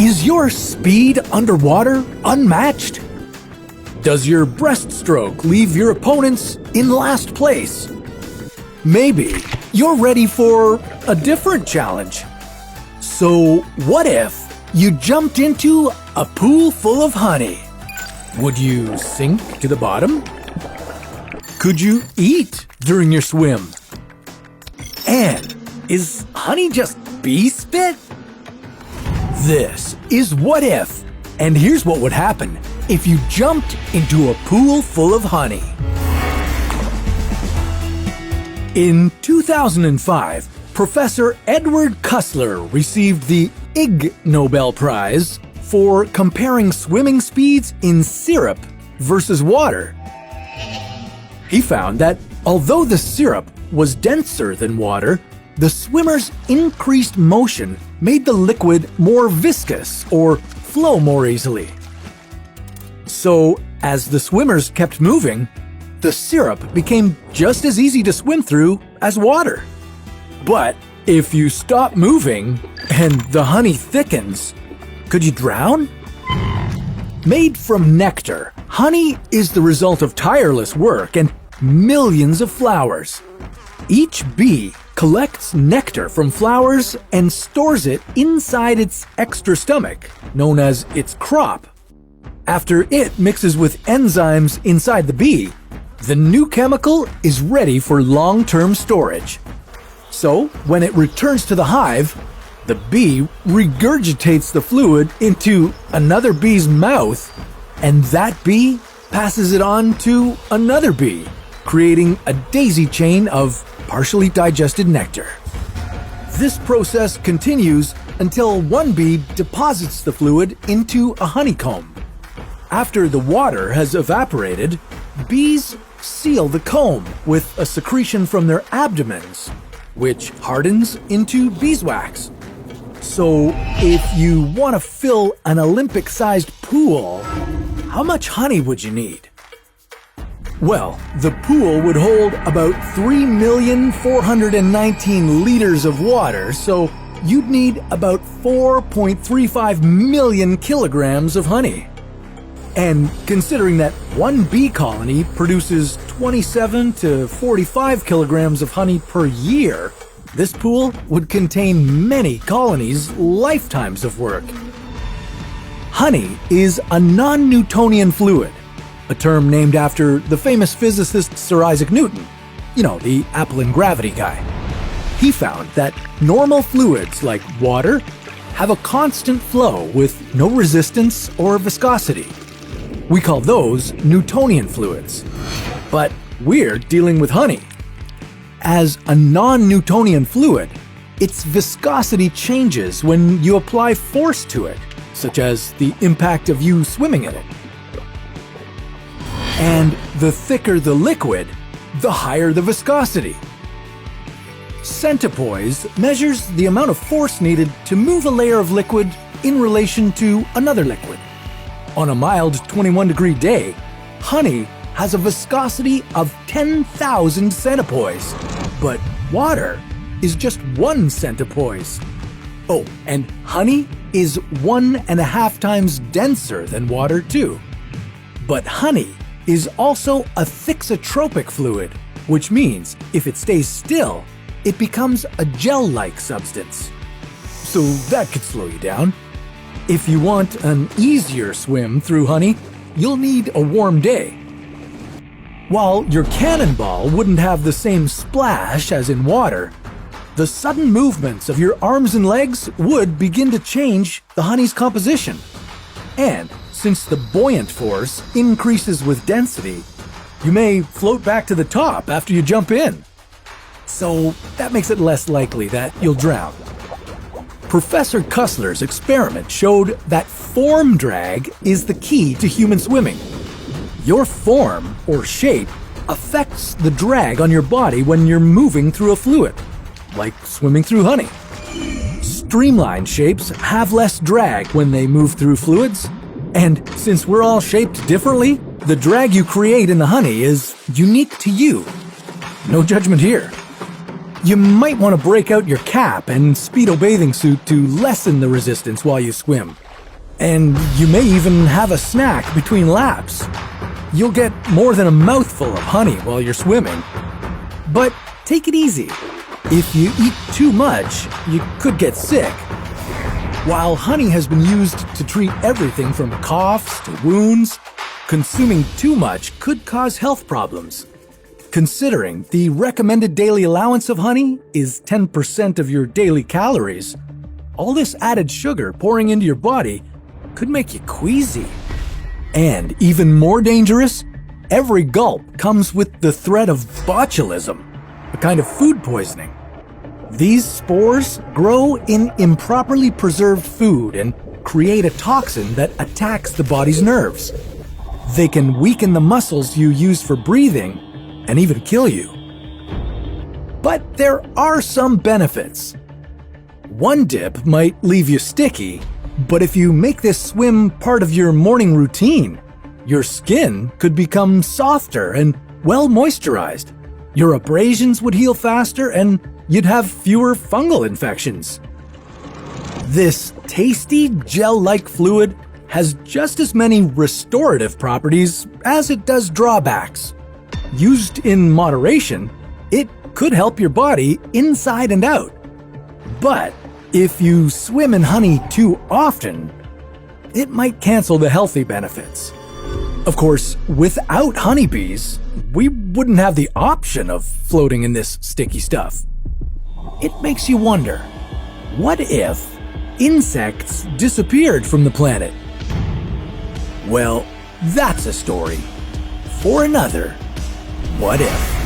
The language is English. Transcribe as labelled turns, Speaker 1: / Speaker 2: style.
Speaker 1: Is your speed underwater unmatched? Does your breaststroke leave your opponents in last place? Maybe you're ready for a different challenge. So what if you jumped into a pool full of honey? Would you sink to the bottom? Could you eat during your swim? And is honey just bee spit? This is What If, and here's what would happen if you jumped into a pool full of honey. In 2005, Professor Edward Kussler received the Ig Nobel Prize for comparing swimming speeds in syrup versus water. He found that although the syrup was denser than water, the swimmers' increased motion made the liquid more viscous or flow more easily. So, as the swimmers kept moving, the syrup became just as easy to swim through as water. But if you stop moving and the honey thickens, could you drown? Made from nectar, honey is the result of tireless work and millions of flowers. Each bee collects nectar from flowers and stores it inside its extra stomach, known as its crop. After it mixes with enzymes inside the bee, the new chemical is ready for long-term storage. So, when it returns to the hive, the bee regurgitates the fluid into another bee's mouth, and that bee passes it on to another bee, creating a daisy chain of partially digested nectar. This process continues until one bee deposits the fluid into a honeycomb. After the water has evaporated, bees seal the comb with a secretion from their abdomens, which hardens into beeswax. So, if you want to fill an Olympic-sized pool, how much honey would you need? Well, the pool would hold about 3,419 liters of water, so you'd need about 4.35 million kilograms of honey. And considering that one bee colony produces 27 to 45 kilograms of honey per year, this pool would contain many colonies' lifetimes of work. Honey is a non-Newtonian fluid, a term named after the famous physicist Sir Isaac Newton, the apple and gravity guy. He found that normal fluids like water have a constant flow with no resistance or viscosity. We call those Newtonian fluids. But we're dealing with honey. As a non-Newtonian fluid, its viscosity changes when you apply force to it, such as the impact of you swimming in it. And the thicker the liquid, the higher the viscosity. Centipoise measures the amount of force needed to move a layer of liquid in relation to another liquid. On a mild 21-degree day, honey has a viscosity of 10,000 centipoise, but water is just 1 centipoise. Oh, and honey is 1.5 times denser than water too. But honey is also a thixotropic fluid, which means if it stays still, it becomes a gel-like substance. So that could slow you down. If you want an easier swim through honey, you'll need a warm day. While your cannonball wouldn't have the same splash as in water, the sudden movements of your arms and legs would begin to change the honey's composition. And since the buoyant force increases with density, you may float back to the top after you jump in. So that makes it less likely that you'll drown. Professor Kussler's experiment showed that form drag is the key to human swimming. Your form, or shape, affects the drag on your body when you're moving through a fluid, like swimming through honey. Streamlined shapes have less drag when they move through fluids, and since we're all shaped differently, the drag you create in the honey is unique to you. No judgment here. You might want to break out your cap and Speedo bathing suit to lessen the resistance while you swim. And you may even have a snack between laps. You'll get more than a mouthful of honey while you're swimming. But take it easy. If you eat too much, you could get sick. While honey has been used to treat everything from coughs to wounds, consuming too much could cause health problems. Considering the recommended daily allowance of honey is 10% of your daily calories, all this added sugar pouring into your body could make you queasy. And even more dangerous, every gulp comes with the threat of botulism, a kind of food poisoning. These spores grow in improperly preserved food and create a toxin that attacks the body's nerves. They can weaken the muscles you use for breathing and even kill you. But there are some benefits. One dip might leave you sticky, but if you make this swim part of your morning routine, your skin could become softer and well moisturized. Your abrasions would heal faster and you'd have fewer fungal infections. This tasty gel-like fluid has just as many restorative properties as it does drawbacks. Used in moderation, it could help your body inside and out. But if you swim in honey too often, it might cancel the healthy benefits. Of course, without honeybees, we wouldn't have the option of floating in this sticky stuff. It makes you wonder, what if insects disappeared from the planet? Well, that's a story for another What If.